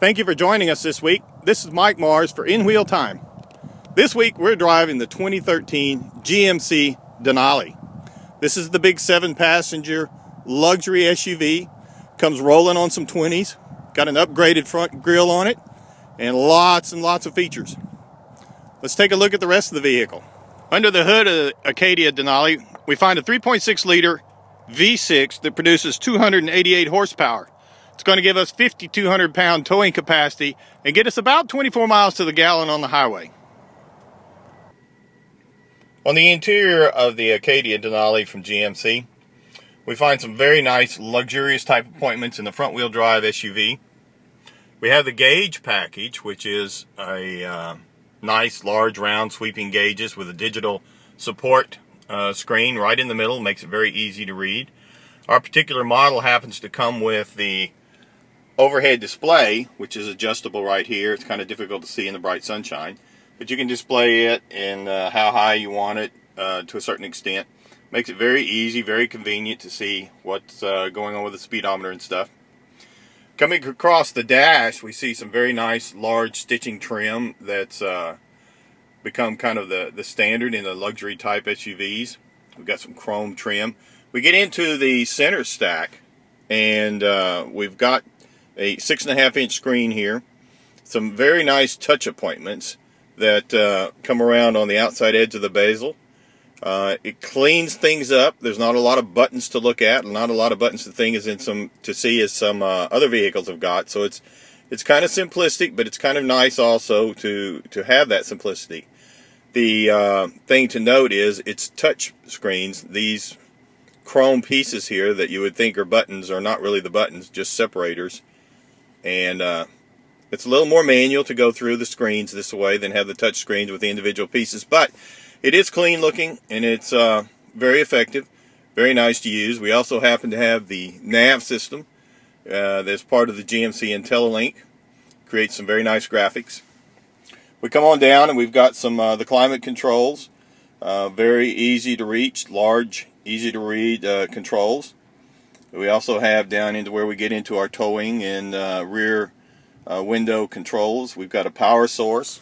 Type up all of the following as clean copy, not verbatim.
Thank you for joining us this week. This is Mike Mars for In Wheel Time. This week we're driving the 2013 GMC Denali. This is the big 7-passenger luxury SUV. Comes rolling on some 20s. Got an upgraded front grille on it and lots of features. Let's take a look at the rest of the vehicle. Under the hood of the Acardia Denali, we find a 3.6 liter V6 that produces 288 horsepower. It's going to give us 5,200 pound towing capacity and get us about 24 miles to the gallon on the highway. On the interior of the Arcadia Denali from GMC, we find some very nice luxurious type appointments in the front wheel drive SUV. We have the gauge package, which is a nice large round sweeping gauges with a digital support screen right in the middle, makes it very easy to read. Our particular model happens to come with the overhead display, which is adjustable right here. It's kind of difficult to see in the bright sunshine, but you can display it in how high you want it to a certain extent. Makes it very easy, very convenient to see what's going on with the speedometer and stuff. Coming across the dash, we see some very nice large stitching trim that's become kind of the standard in the luxury type SUVs. We've got some chrome trim. We get into the center stack, and we've got a 6.5-inch screen here. Some very nice touch appointments that come around on the outside edge of the bezel. It cleans things up. There's not a lot of buttons to look at, and not a lot of buttons to see as some other vehicles have got. So it's kind of simplistic, but it's kind of nice also to have that simplicity. The thing to note is it's touch screens. These chrome pieces here that you would think are buttons are not really the buttons, just separators. And it's a little more manual to go through the screens this way than have the touch screens with the individual pieces. But it is clean looking, and it's very effective, very nice to use. We also happen to have the nav system that's part of the GMC IntelliLink. Creates some very nice graphics. We come on down and we've got some the climate controls. Very easy to reach, large, easy to read controls. We also have down into where we get into our towing and rear window controls. We've got a power source.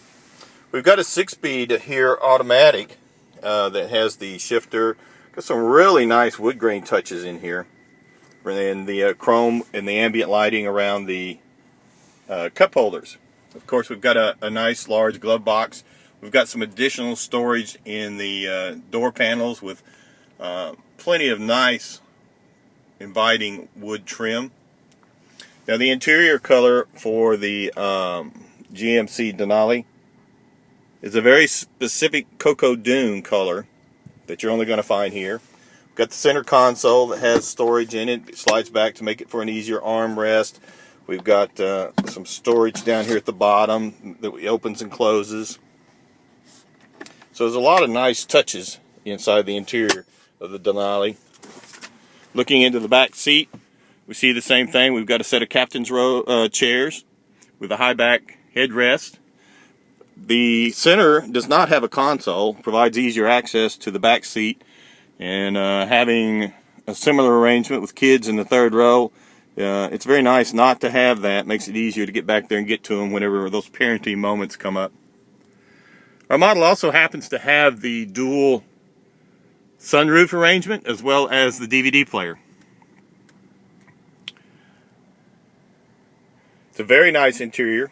We've got a 6-speed here automatic that has the shifter. Got some really nice wood grain touches in here. And the chrome and the ambient lighting around the cup holders. Of course, we've got a nice large glove box. We've got some additional storage in the door panels with plenty of nice inviting wood trim. Now the interior color for the GMC Denali is a very specific cocoa dune color that you're only going to find here. We've got the center console that has storage in it. It slides back to make it for an easier armrest. We've got some storage down here at the bottom that opens and closes. So there's a lot of nice touches inside the interior of the Denali. Looking into the back seat, we see the same thing. We've got a set of captain's row chairs with a high back headrest. The center does not have a console, provides easier access to the back seat, and having a similar arrangement with kids in the third row, it's very nice not to have that. Makes it easier to get back there and get to them whenever those parenting moments come up. Our model also happens to have the dual sunroof arrangement as well as the DVD player. It's a very nice interior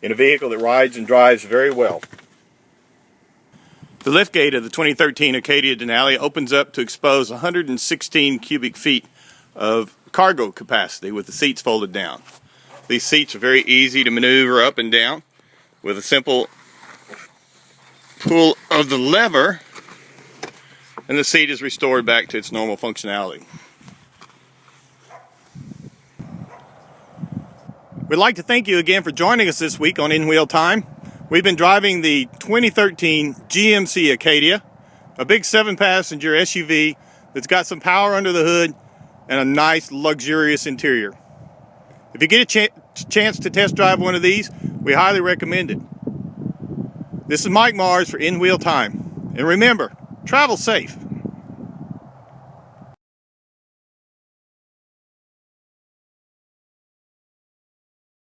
in a vehicle that rides and drives very well. The liftgate of the 2013 Arcadia Denali opens up to expose 116 cubic feet of cargo capacity with the seats folded down. These seats are very easy to maneuver up and down with a simple pull of the lever, and the seat is restored back to its normal functionality. We'd like to thank you again for joining us this week on In Wheel Time. We've been driving the 2013 GMC Arcadia, a big 7-passenger SUV that's got some power under the hood and a nice luxurious interior. If you get a chance to test drive one of these, we highly recommend it. This is Mike Mars for In Wheel Time. And remember, travel safe.